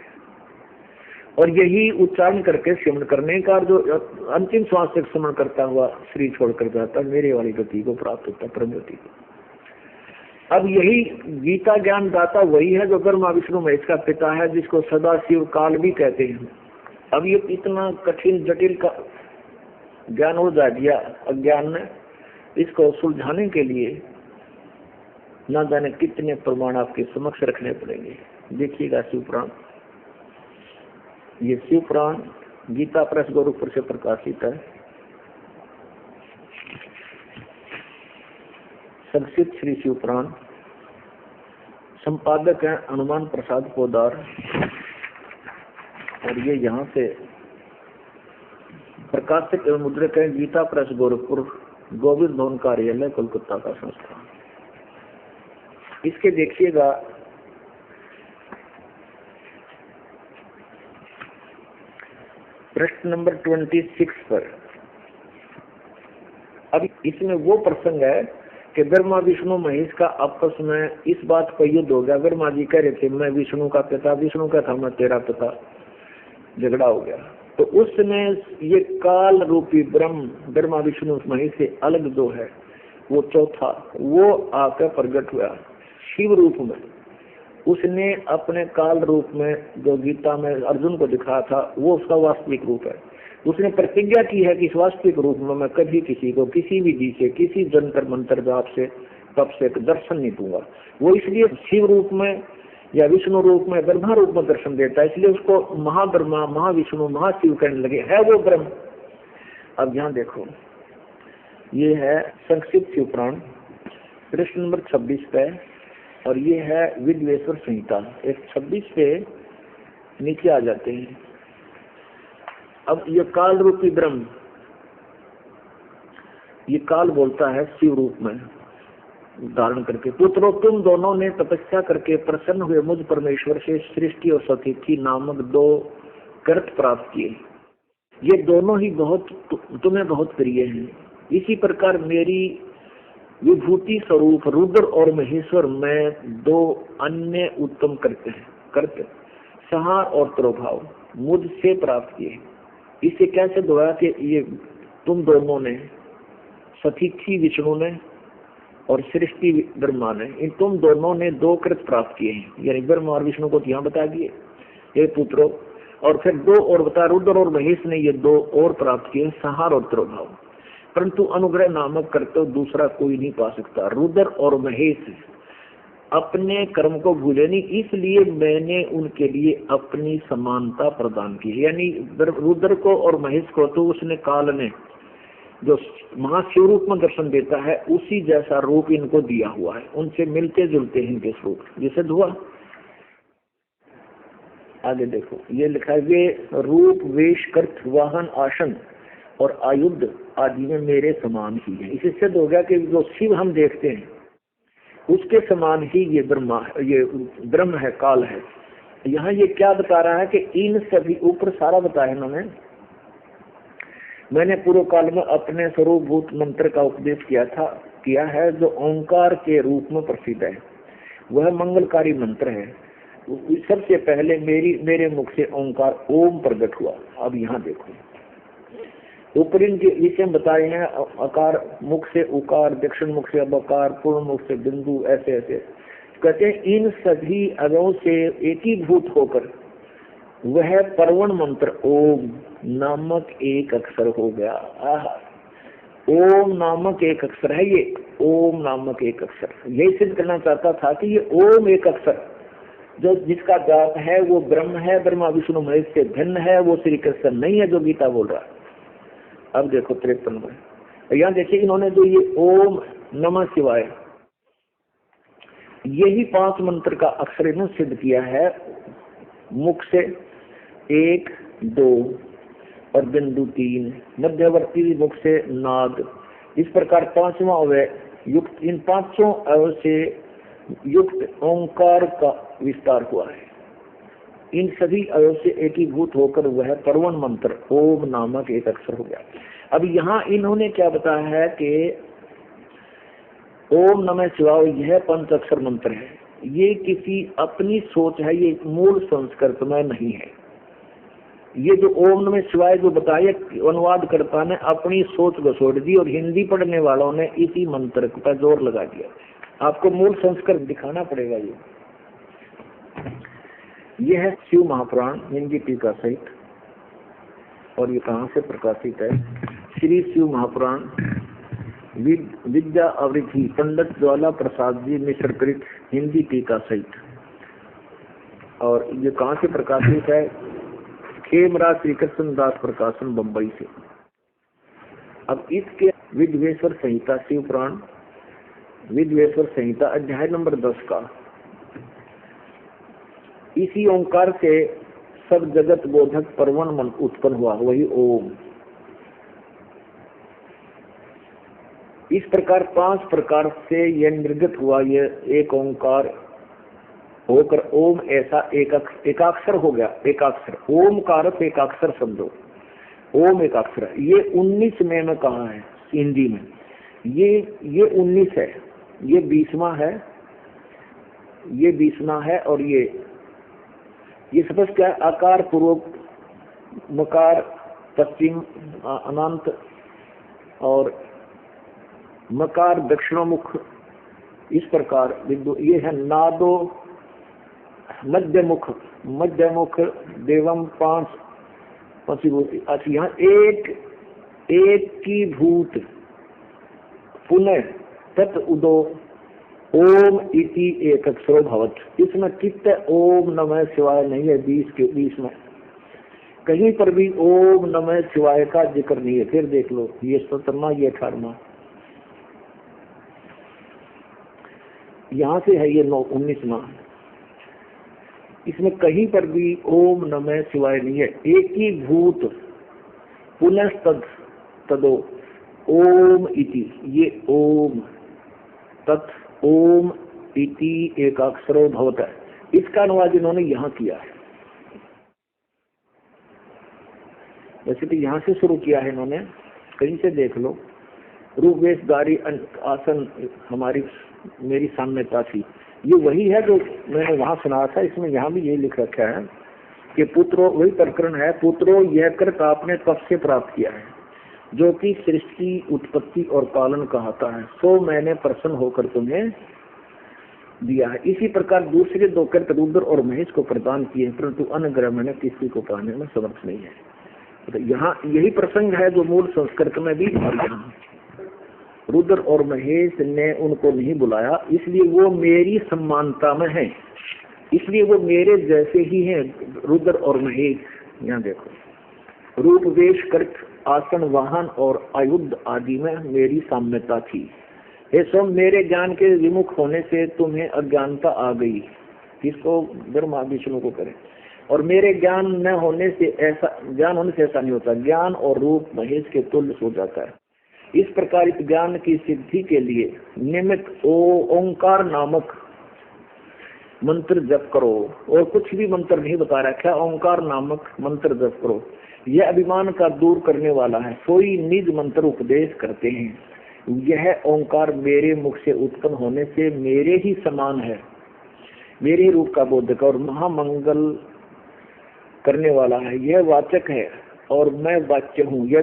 Speaker 3: और यही उच्चारण करके सिमरण करने का, जो अंतिम श्वास तक सिमरण करता हुआ शरीर छोड़कर जाता, मेरे वाली गति को प्राप्त होता, परम गति को। अब यही गीता ज्ञान दाता वही है जो ब्रह्मा विष्णु महेश का पिता है, जिसको सदा शिव काल भी कहते हैं। अब ये इतना कठिन जटिल का ज्ञान हो जा दिया अज्ञान ने, इसको सुलझाने के लिए ना जाने कितने प्रमाण आपके समक्ष रखने पड़ेंगे। देखिएगा शिव पुराण, ये शिव पुराण गीता प्रेस गोरखपुर से प्रकाशित है। संक्षिप्त श्री शिव पुराण, संपादक हैं हनुमान प्रसाद पोदार, और ये यहाँ से प्रकाशित एवं मुद्रक है गीता प्रेस गोरखपुर, गोविंद भवन कार्यालय कोलकाता का संस्थान। इसके देखिएगा प्रश्न नंबर 26 पर। अब इसमें वो प्रसंग है कि ब्रह्मा विष्णु महेश का आपस में इस बात पर युद्ध हो गया। ब्रह्मा जी कह रहे थे मैं विष्णु का पिता, विष्णु का था मैं तेरा पिता, झगड़ा हो गया। तो उसने ये काल रूपी ब्रह्मा विष्णु महेश से अलग जो है वो चौथा, वो आकर प्रकट हुआ शिव रूप में। उसने अपने काल रूप में जो गीता में अर्जुन को दिखाया था वो उसका वास्तविक रूप है। उसने प्रतिज्ञा की है कि इस वास्तविक रूप में मैं कभी किसी को किसी विधि से, किसी जंतर मंत्र जाप से, तप से दर्शन नहीं दूंगा। वो इसलिए शिव रूप में या विष्णु रूप में, ब्रह्मा रूप में दर्शन देता है, इसलिए उसको महाब्रह्मा, महाविष्णु, महाशिव कहने लगे, है वो ब्रह्म। अब यहाँ देखो, ये है संक्षिप्त शिव पुराण प्रश्न नंबर 26 पे, और ये है विद्वेश्वर संहिता 126 पे नीचे आ जाते हैं। अब ये काल रूपी ब्रह्म, ये काल बोलता है शिव रूप में धारण करके, पुत्रों तुम दोनों ने तपस्या करके प्रसन्न हुए मुझ परमेश्वर से सृष्टि और सतिथि नामक 2 कृत प्राप्त किए। ये दोनों ही तुम्हें बहुत प्रिय हैं। इसी प्रकार मेरी विभूति स्वरूप रुद्र और महेश्वर में 2 अन्य उत्तम करते संहार और तिरोभाव मुझसे प्राप्त किए। इससे क्या सिद्ध हुआ कि ये तुम दोनों ने, सतिथि विष्णु ने और सृष्टि ब्रह्मा ने, इन तुम दोनों ने 2 कृत प्राप्त किए हैं। यानी ब्रह्मा और विष्णु को यहाँ बता दिए ये पुत्रों, और फिर 2 और बता, रुद्र और महेश ने ये 2 और प्राप्त किए, संहार और तिरोभाव। परंतु अनुग्रह नामक कर्तव्य दूसरा कोई नहीं पा सकता। रुद्र और महेश अपने कर्म को भूले नहीं, इसलिए मैंने उनके लिए अपनी समानता प्रदान की। यानी रुद्र को और महेश को तो उसने काल ने जो महाशिव रूप में दर्शन देता है उसी जैसा रूप इनको दिया हुआ है, उनसे मिलते जुलते हैं इनके स्वरूप, जैसे हुआ। आगे देखो, ये लिखा है, वे रूप, वेश, कर्त, वाहन, आसन और आयुध आदि में मेरे समान ही है। इससे सिद्ध हो गया कि जो शिव हम देखते हैं उसके समान ही ये ब्रह्म है, काल है। यहाँ ये क्या बता रहा है कि इन सभी ऊपर सारा बताया इन्होंने, मैंने पूर्व काल में अपने स्वरूपभूत मंत्र का उपदेश किया है जो ओंकार के रूप में प्रसिद्ध है। वह मंगलकारी मंत्र है। सबसे पहले मेरे मुख से ओंकार ओम प्रकट हुआ। अब यहाँ देखो, ऊपर इनके विषय बताए हैं, अकार मुख से उकार, दक्षिण मुख से अबकार, पूर्ण मुख से बिंदु, ऐसे ऐसे कहते हैं। इन सभी अगों से एकीभूत होकर वह परवण मंत्र ओम नामक एक अक्षर हो गया। ओम नामक एक अक्षर है ये, ओम नामक एक अक्षर। यही सिद्ध करना चाहता था कि ये ओम एक अक्षर जो जिसका जाप है वो ब्रह्म है, ब्रह्मा विष्णु महेश से भिन्न है, वो श्री कृष्ण नहीं है जो गीता बोल रहा है। अब देखो 53 में यहाँ देखिए, इन्होंने जो ये ओम नमः शिवाय यही 5 मंत्र का अक्षर इन्होंने सिद्ध किया है। मुख से 1, 2 और बिंदु 3, मध्यवर्ती मुख से नाद। इस प्रकार 5वां अवय युक्त, इन 5 अवय से युक्त ओंकार का विस्तार हुआ है। इन सभी अवयव से एकीभूत होकर वह परवण मंत्र ओम नामक एक अक्षर हो गया। अब यहाँ इन्होंने क्या बताया है कि ओम नमः शिवाय यह 5 अक्षर मंत्र है, ये किसी अपनी सोच है, ये मूल संस्कृत में नहीं है। ये जो ओम नमः शिवाय जो बताया अनुवाद करता ने अपनी सोच को छोड़ दी और हिंदी पढ़ने वालों ने इसी मंत्र पर जोर लगा दिया। आपको मूल संस्कृत दिखाना पड़ेगा। ये है शिव महापुराण हिंदी टीका सहित, और ये कहाँ से प्रकाशित है? श्री शिव महापुराण विद्या अवृद्धि पंडित ज्वाला प्रसाद जी मिश्र कृत हिंदी टीका सहित। और ये कहाँ से प्रकाशित है? खेमराज श्री कृष्ण दास प्रकाशन बम्बई से। अब इसके विद्वेश्वर संहिता शिव पुराण विद्वेश्वर संहिता अध्याय नंबर 10 का, इसी ओंकार से सब जगत बोधक परवण मन उत्पन्न हुआ, वही ओम। इस प्रकार 5 प्रकार से यह निर्गत हुआ, यह एक ओंकार होकर ओम ऐसा एकाक्षर हो गया। एकाक्षर ओम का अर्थ एकाक्षर समझो, ओम एकाक्षर। ये 19 में कहा है हिंदी में, ये 19 है, ये 20वां है, ये 20वां है, और ये स्पष्ट क्या है? आकार पूर्वक मकार पश्चिम अनंत और मकार दक्षिणोमुख, इस प्रकार बिंदु ये है नादो मध्यमुख, मध्यमुख देवम 5 पंचभूति। अच्छा यहाँ एक की भूत पुनः तत् उदो ओम इति एक अक्षरो भवत। इसमें चित्त ओम नमः शिवाय नहीं है। 20 के 20 में कहीं पर भी ओम नमः शिवाय का जिक्र नहीं है। फिर देख लो ये 17वां ये 18वां, यहाँ से है ये 19वां, इसमें कहीं पर भी ओम नमः शिवाय नहीं है। एक ही भूत पुनः तदो ओम इति, ये ओम तत् ओम इति एक अक्षरो भवत है। इसका अनुवाद इन्होंने यहाँ किया है। वैसे तो यहाँ से शुरू किया है इन्होंने, कहीं से देख लो। रूपवेशधारी आसन हमारी मेरी साम्यता थी, ये वही है जो मैंने वहां सुना था। इसमें यहाँ भी यही लिख रखा है कि पुत्रो, वही प्रकरण है, पुत्रो यह कृत आपने तब से प्राप्त किया है जो कि सृष्टि उत्पत्ति और पालन कहता है, सो मैंने प्रसन्न होकर तुम्हें दिया है। इसी प्रकार दूसरे 2 कृत रुद्र और महेश को प्रदान किए हैं, परंतु अन्य ग्रह मैंने किसी को पाने में समर्थ नहीं है। तो यहाँ यही प्रसंग है जो मूल संस्कृत में भी रुद्र और महेश ने उनको नहीं बुलाया, इसलिए वो मेरी सम्मानता में है, इसलिए वो मेरे जैसे ही हैं रुद्र और महेश। यहाँ देखो, रूप वेश कृत आसन वाहन और आयुध आदि में मेरी साम्यता थी। हे सब मेरे ज्ञान के विमुख होने से तुम्हें अज्ञानता आ गई, किसको? ब्रह्मा विष्णु को करें। और मेरे ज्ञान न होने से ऐसा, ज्ञान होने से ऐसा नहीं होता, ज्ञान और रूप महेश के तुल्य हो जाता है। इस प्रकार इस ज्ञान की सिद्धि के लिए निमित्त ओंकार नामक मंत्र जप करो, और कुछ भी मंत्र नहीं बता रखा, ओंकार नामक मंत्र जप करो। यह अभिमान का दूर करने वाला है, सोई निज मंत्र उपदेश करते हैं। यह ओंकार मेरे मुख से उत्पन्न होने से मेरे ही समान है, मेरे ही रूप का बोधक और महामंगल करने वाला है। यह वाचक है और मैं वाच्य हूँ। यह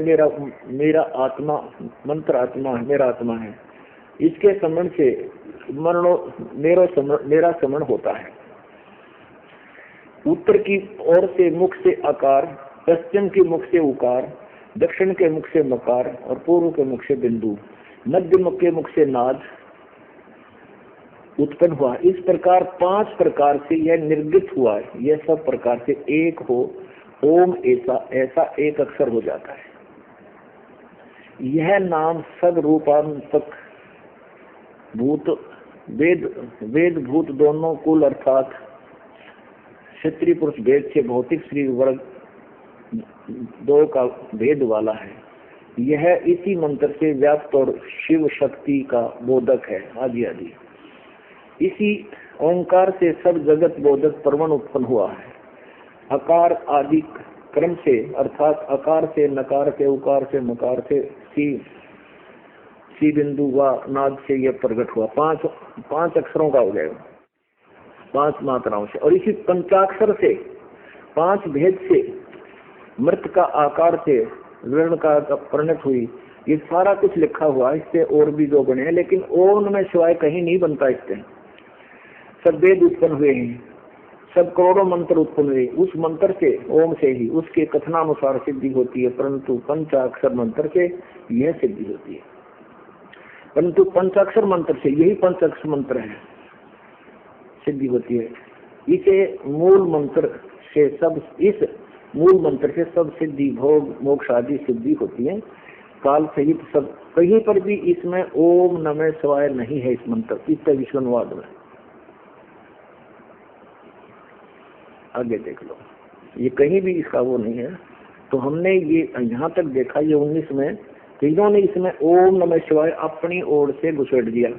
Speaker 3: मेरा आत्मा, मंत्र आत्मा है, मेरा आत्मा है। इसके समरण से मेरा समरण होता है। उत्तर की ओर से मुख से आकार, पश्चिम के मुख से उकार, दक्षिण के मुख से मकार और पूर्व के मुख से बिंदु, मध्य मुख के मुख से नाद उत्पन्न हुआ। इस प्रकार 5 प्रकार से यह निर्गत हुआ है। यह सब प्रकार से एक हो ओम ऐसा एक अक्षर हो जाता है। यह नाम सद रूपांतक भूत वेद भूत दोनों कुल अर्थात क्षत्रिय पुरुष भेद से भौतिक शरीर वर्ग 2 का भेद वाला है। यह इसी मंत्र से व्याप्त और शिव शक्ति का बोधक है आदि आदि। इसी ओंकार से सब जगत बोधक परमन उत्पन्न हुआ है। अकार आदि क्रम से, अर्थात अकार से नकार से उकार से मकार से सी बिंदु व नाद से यह प्रकट हुआ। 5 अक्षरों का हो जाएगा, 5 मात्राओं से। और इसी पंचाक्षर से 5 भेद से मृत का आकार से वर्ण का परिणत हुई। ये सारा कुछ लिखा हुआ, इससे और भी जो बने हैं, लेकिन ओम नमः शिवाय कहीं नहीं बनता। इससे सब वेद उत्पन्न हुए हैं, सब करोड़ों मंत्र उत्पन्न हुए। उस मंत्र से, ओम से ही उसके कथनानुसार सिद्धि होती है, परंतु पंचाक्षर मंत्र से यह सिद्धि होती है। परंतु पंचाक्षर मंत्र से, यही पंचाक्षर मंत्र है, सिद्धि होती है। इसे मूल मंत्र से सब, इस मूल मंत्र से सब सिद्धि, भोग मोक्ष आदि सिद्धि होती है काल सहित सब। कहीं पर भी इसमें ओम नमः शिवाय नहीं है इस मंत्र, इस विश्वनुवाद में। आगे देख लो, ये कहीं भी इसका वो नहीं है। तो हमने ये यहाँ तक देखा, ये 19 में इन्होंने इसमें ओम नमः शिवाय अपनी ओर से घुसेड़ दिया,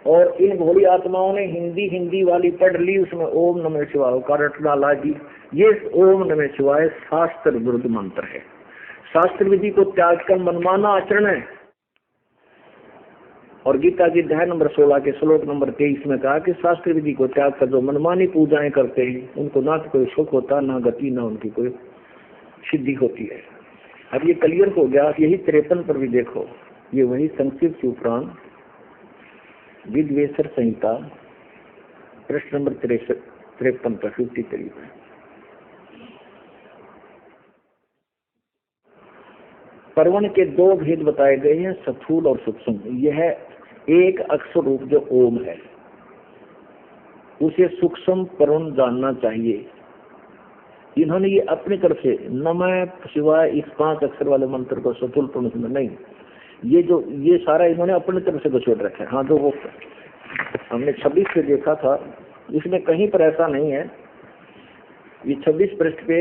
Speaker 3: और इन भोली आत्माओं ने हिंदी वाली पढ़ ली, उसमें ओम नमः शिवाय का रटना ला दी। ये ओम नमः शिवाय शास्त्र विरुद्ध मंत्र है। शास्त्र विधि को त्याग कर मनमाना आचरण है। और गीता की अध्याय नंबर 16 के श्लोक नंबर 23 में कहा कि शास्त्र विधि को त्याग कर जो मनमानी पूजाएं करते हैं, उनको ना तो कोई सुख होता, ना गति, ना उनकी कोई सिद्धि होती है। अब ये क्लियर हो गया। यही 53 पर भी देखो, ये वही संक्षिप्त उपरांत विद्वेषर संहिता प्रश्न नंबर 53 पर 53 पर। परवण के दो भेद बताए गए हैं, स्थूल और सूक्ष्म। यह एक अक्षर रूप जो ओम है उसे सूक्ष्म परवण जानना चाहिए। इन्होंने ये अपनी तरफ से नमः शिवाय इस 5 अक्षर वाले मंत्र को स्थूल परवण में नहीं, ये सारा इन्होंने अपनी तरफ से घुसेड़ रखा है। हाँ, जो वो हमने 26 पे देखा था, इसमें कहीं पर ऐसा नहीं है। ये 26 पृष्ठ पे,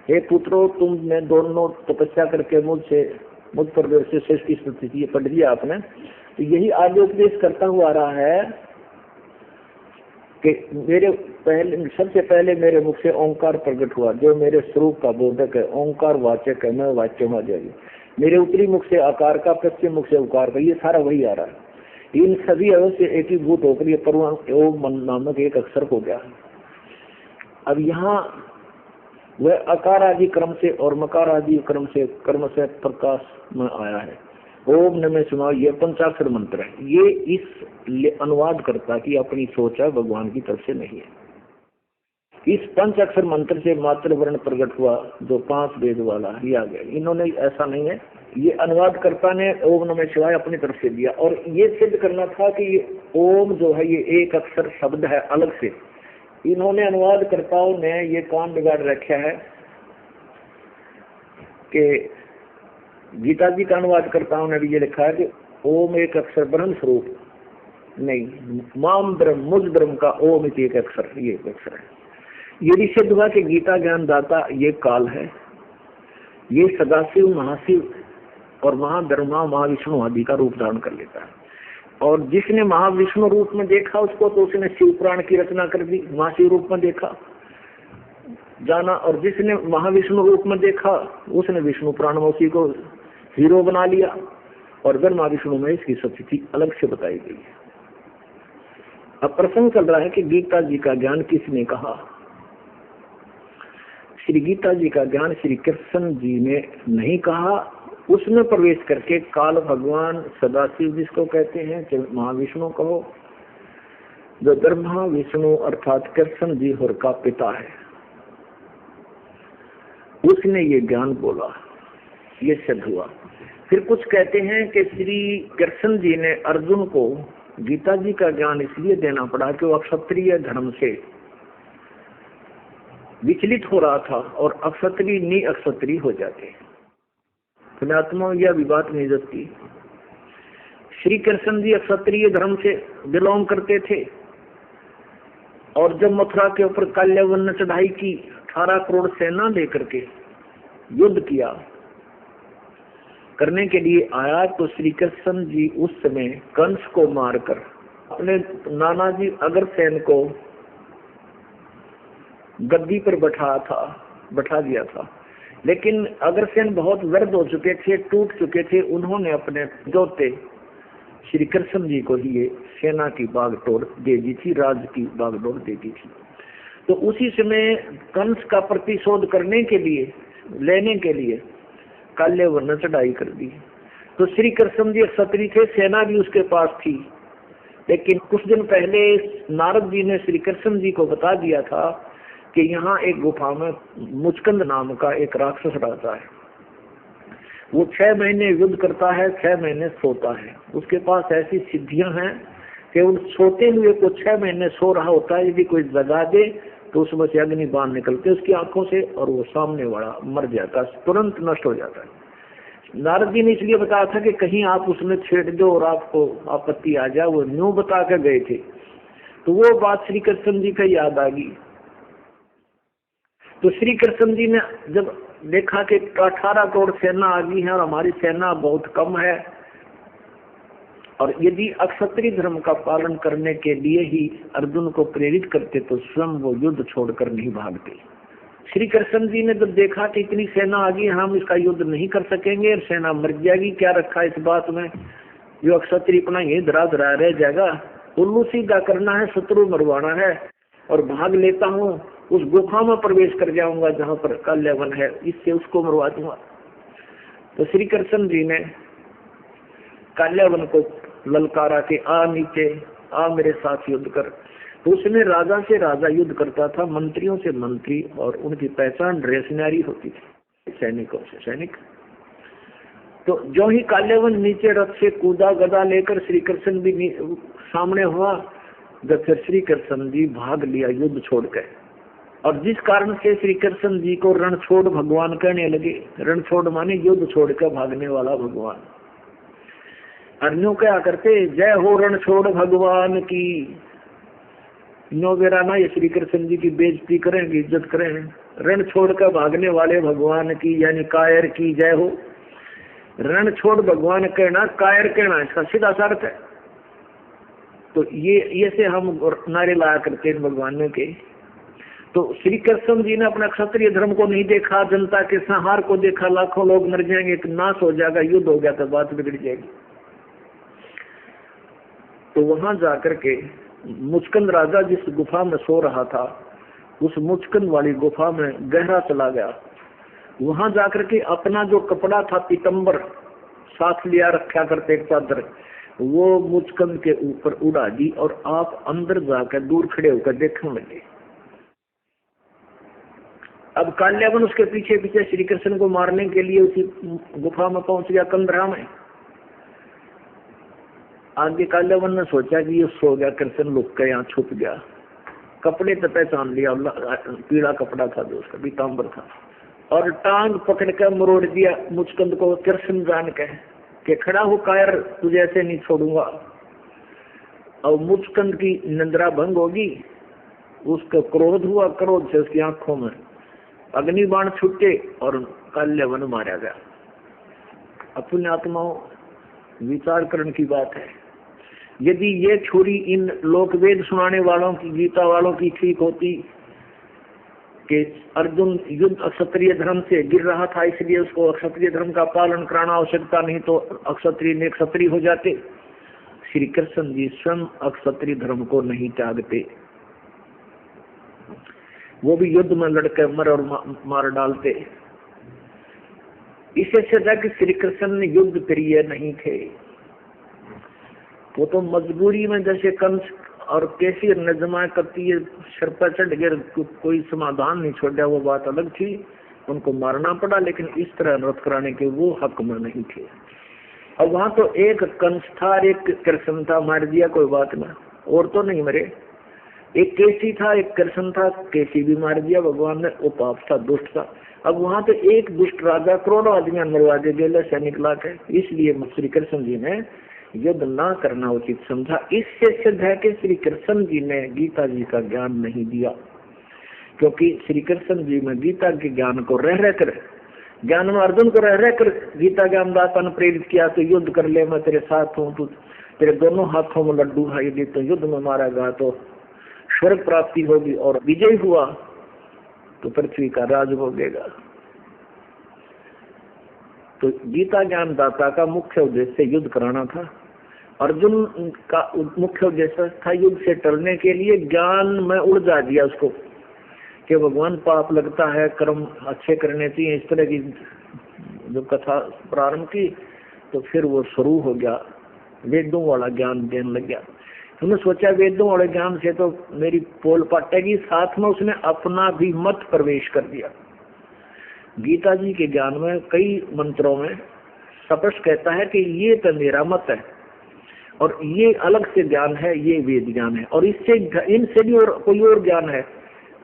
Speaker 3: हे पुत्रो तुमने दोनों तपस्या करके मुझ पर श्रेष्ठ की स्तुति, ये पढ़ दिया आपने। तो यही आगे उपदेश करता हुआ आ रहा है कि सबसे पहले मेरे मुख से ओंकार प्रकट हुआ, जो मेरे स्वरूप का बोधक है, ओंकार वाचक है, मैं वाच्य हूँ। मेरे उत्तरी मुख से आकार का, पश्चिम मुख से उकार का, ये सारा वही आ रहा है। इन सभी अवय से एकीभूत होकर ये परवण ओम नामक एक अक्षर हो गया। अब यहाँ वह अकार आदि क्रम से और मकार आदि क्रम से कर्म से प्रकाश में आया है। ओम नमः शिवाय ये पंचाक्षर मंत्र है। ये इस अनुवाद करता कि अपनी सोच है, भगवान की तरफ से नहीं है। इस पंचाक्षर मंत्र से मात्र वर्ण प्रकट हुआ, जो 5 वेद वाला लिया गया। इन्होंने ऐसा नहीं है, ये अनुवादकर्ता ने ओम नमः शिवाय अपनी तरफ से दिया। और ये सिद्ध करना था कि ये ओम जो है ये एक अक्षर शब्द है अलग से। इन्होंने अनुवादकर्ताओं ने ये काम बिगाड़ रखा है कि गीता जी का अनुवादकर्ताओं ने भी ये लिखा है कि ओम एक अक्षर ब्रह्म स्वरूप नहीं, माम ब्रह्म मुझ ब्रह्म का ओम एक अक्षर, ये एक अक्षर है। ये सिद्ध हुआ कि गीता ज्ञान दाता ये काल है, ये सदाशिव, महाशिव और महाब्रह्मा, महाविष्णु आदि का रूप धारण कर लेता है। और जिसने महाविष्णु रूप में देखा उसको तो उसने शिव पुराण की रचना कर दी, महाशिव रूप में देखा जाना। और जिसने महाविष्णु रूप में देखा उसने विष्णु पुराण में उसी को हीरो बना लिया। और ब्रह्मा विष्णु में इसकी स्थिति अलग से बताई गई है। अब प्रसंग चल रहा है कि गीता जी का ज्ञान किसने कहा। श्री गीता जी का ज्ञान श्री कृष्ण जी ने नहीं कहा। उसमें प्रवेश करके काल भगवान सदाशिव जिसको कहते हैं, महाविष्णु कहो, जो ब्रह्मा विष्णु अर्थात कृष्ण जी और का पिता है, उसने ये ज्ञान बोला, ये सिद्ध हुआ। फिर कुछ कहते हैं कि श्री कृष्ण जी ने अर्जुन को गीता जी का ज्ञान इसलिए देना पड़ा कि वो क्षत्रिय धर्म से विचलित हो रहा था और अक्षत्रिय निअक्षत्रिय हो जाते। पुण्यात्मा यह विवाद नहीं जबकि श्री कृष्ण जी क्षत्रिय धर्म से बिलोंग करते थे। और जब मथुरा के ऊपर काल्यावन ने चढ़ाई की, 18 करोड़ सेना लेकर के युद्ध किया करने के लिए आया, तो श्री कृष्ण जी उस समय कंस को मारकर अपने नाना जी अग्रसेन को गद्दी पर बैठा दिया था। लेकिन अग्रसेन बहुत वृद्ध हो चुके थे, टूट चुके थे। उन्होंने अपने जोते श्री कृष्ण जी को ही ये सेना की बागडोर दे दी थी, राज की बागडोर दे दी थी। तो उसी समय कंस का प्रतिशोध लेने के लिए काल्यावन ने चढ़ाई कर दी। तो श्री कृष्ण जी क्षत्रिय थे, सेना भी उसके पास थी। लेकिन कुछ दिन पहले नारद जी ने श्री कृष्ण जी को बता दिया था कि यहाँ एक गुफा में मुचकंद नाम का एक राक्षस रहता है। वो 6 महीने युद्ध करता है, 6 महीने सोता है। उसके पास ऐसी सिद्धियां हैं कि उन सोते हुए को 6 महीने सो रहा होता है। यदि कोई जगा दे तो उसमें से अग्नि बाण निकलते उसकी आंखों से और वो सामने वाला मर जाता, तुरंत नष्ट हो जाता है। नारद जी ने इसलिए बताया था कि कहीं आप उसमें छेड़ दो और आपको आपत्ति आ जाए। वो न्यू बता कर गए थे। तो वो बात श्री कृष्ण जी का याद आ गई। तो श्री कृष्ण जी ने जब देखा कि 18 करोड़ सेना आ गई है और हमारी सेना बहुत कम है, और यदि अक्षत्रिय धर्म का पालन करने के लिए ही अर्जुन को प्रेरित करते तो स्वयं वो युद्ध छोड़कर नहीं भागते। श्री कृष्ण जी ने जब देखा कि इतनी सेना आ गई, हम इसका युद्ध नहीं कर सकेंगे और सेना मर जाएगी, क्या रखा इस बात में, जो अक्षत्रिय अपना ये धरा रह जाएगा, उल्लू सीधा करना है, शत्रु मरवाना है और भाग लेता हूँ, उस गुफा में प्रवेश कर जाऊंगा जहाँ पर काल्यावन है, इससे उसको मरवा दूंगा। तो श्री कृष्ण जी ने काल्यावन को ललकारा के आ नीचे, आ मेरे साथ युद्ध कर। तो उसमें राजा से राजा युद्ध करता था, मंत्रियों से मंत्री, और उनकी पहचान रेशनरी होती थी, सैनिकों से सैनिक। तो जो ही काल्यावन नीचे रथ से कूदा, गदा लेकर श्री कृष्ण भी सामने हुआ, जब फिर श्री कृष्ण जी भाग लिया युद्ध छोड़कर। और जिस कारण से श्री कृष्ण जी को रणछोड़ भगवान कहने लगे, रणछोड़ माने युद्ध छोड़कर भागने वाला भगवान। अन्यों क्या करते, जय हो रणछोड़ भगवान की, नो बेराना ये श्री कृष्ण जी की बेइज्जती करेंगे, इज्जत करें। रण छोड़कर भागने वाले भगवान की यानी कायर की जय हो। रण छोड़ भगवान कहना, कायर कहना, इसका सीधा सा अर्थ है। तो ये से हम नारे लाया करते हैं भगवान के। तो श्री कृष्ण जी ने अपना क्षत्रिय धर्म को नहीं देखा, जनता के संहार को देखा, लाखों लोग मर जाएंगे, नाश हो जाएगा, युद्ध हो गया तो बात बिगड़ जाएगी। तो वहां जाकर के मुचकंद राजा जिस गुफा में सो रहा था, उस मुचकंद वाली गुफा में गहरा चला गया। वहां जाकर के अपना जो कपड़ा था पीतंबर साथ लिया रखा करते एक चादर, वो मुचकंद के ऊपर उड़ा दी और आप अंदर जाकर दूर खड़े होकर देखने लगे। अब काल्यावन उसके पीछे पीछे श्री कृष्ण को मारने के लिए उसी गुफा में पहुंच गया, कंदरा में। आगे काल्यावन ने सोचा कि ये सो गया, कृष्ण लुक के यहाँ छुप गया। कपड़े तो पहचान लिया, पीला कपड़ा था जो उसका पीताम्बर था, और टांग पकड़ कर मरोड़ दिया मुचकंद को, कृष्ण जान के खड़ा हो कायर, तुझे ऐसे नहीं छोड़ूंगा। और मुचकंद की निंद्रा भंग होगी, उसका क्रोध हुआ, क्रोध से उसकी आंखों में अग्नि बाण छूटे और काल्यावन मारा गया। अपने आत्माओं विचार करने की बात है, यदि ये छुरी इन लोक वेद सुनाने वालों की, गीता वालों की ठीक होती कि अर्जुन युद्ध अक्षत्रिय धर्म से गिर रहा था इसलिए उसको अक्षत्रिय धर्म का पालन कराना आवश्यकता नहीं तो अक्षत्रिय ने क्षत्रिय हो जाते। श्री कृष्ण जी स्वयं अक्षत्रिय धर्म को नहीं त्यागते, वो भी युद्ध में लड़कर मर और मार डालते। इससे सजा कि श्री कृष्ण ने युद्ध प्रिय नहीं थे, वो तो मजबूरी में जैसे कंस और कैसी नजमा करती है, सर पर चढ़ गए, कोई समाधान नहीं छोड़ा, वो बात अलग थी, उनको मारना पड़ा, लेकिन इस तरह रथ कराने के वो हक में नहीं थे। और वहां तो एक कंस था, एक कृष्ण था, मार दिया कोई बात ना, और तो नहीं मरे। एक केसी था, एक कृष्ण था, केसी भी मार दिया भगवान ने, वो पाप था, दुष्ट था। अब वहां तो एक दुष्ट राजा करोड़ों आदमी मरवा दे गए सैनिक लाके, इसलिए श्री कृष्ण जी ने युद्ध ना करना उचित समझा। इससे सिद्ध है कि श्री कृष्ण जी ने गीता जी का ज्ञान नहीं दिया, क्योंकि श्री कृष्ण जी में गीता के ज्ञान को रह रह कर, ज्ञान में अर्जुन को रह रह कर गीता ज्ञानदाता ने प्रेरित किया, तो युद्ध कर ले, मैं तेरे साथ हूँ, तू तेरे दोनों हाथों में लड्डू है, यदि तो युद्ध में मारा गया तो स्वर्ग प्राप्ति होगी, और विजय हुआ तो पृथ्वी का राज भोगेगा। तो गीता ज्ञानदाता का मुख्य उद्देश्य युद्ध कराना था, अर्जुन का मुख्य उद्देश्य था युद्ध से टलने के लिए ज्ञान में उलझा दिया उसको कि भगवान पाप लगता है, कर्म अच्छे करने चाहिए, इस तरह की जो कथा प्रारंभ की, तो फिर वो शुरू हो गया, वेदों वाला ज्ञान देने लग गया। उन्होंने सोचा वेदों वाले ज्ञान से तो मेरी पोल पाटेगी, साथ में उसने अपना भी मत प्रवेश कर दिया। गीता जी के ज्ञान में कई मंत्रों में स्पष्ट कहता है कि ये तो मेरा मत है और ये अलग से ज्ञान है, ये वेद ज्ञान है, और इससे इनसे भी और कोई और ज्ञान है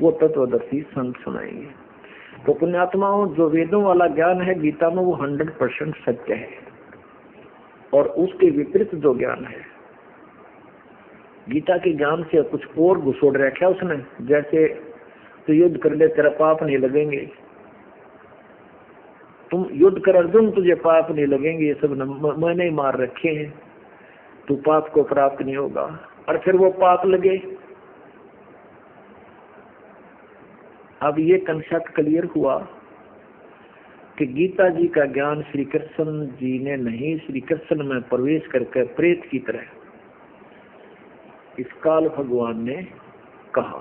Speaker 3: वो तत्वदर्शी संत सुनाएंगे। तो पुण्यात्माओं, जो वेदों वाला ज्ञान है गीता में वो 100% सत्य है, और उसके विपरीत जो ज्ञान है गीता के ज्ञान से कुछ और घुसोड़ रखा उसने, जैसे तो युद्ध कर ले तेरा पाप नहीं लगेंगे, तुम युद्ध कर अर्जुन तुझे पाप नहीं लगेंगे, ये सब मैंने ही मार रखे हैं, तू पाप को प्राप्त नहीं होगा, और फिर वो पाप लगे। अब ये कंसेप्ट क्लियर हुआ कि गीता जी का ज्ञान श्री कृष्ण जी ने नहीं, श्री कृष्ण में प्रवेश करके प्रेत की तरह इस काल भगवान ने कहा।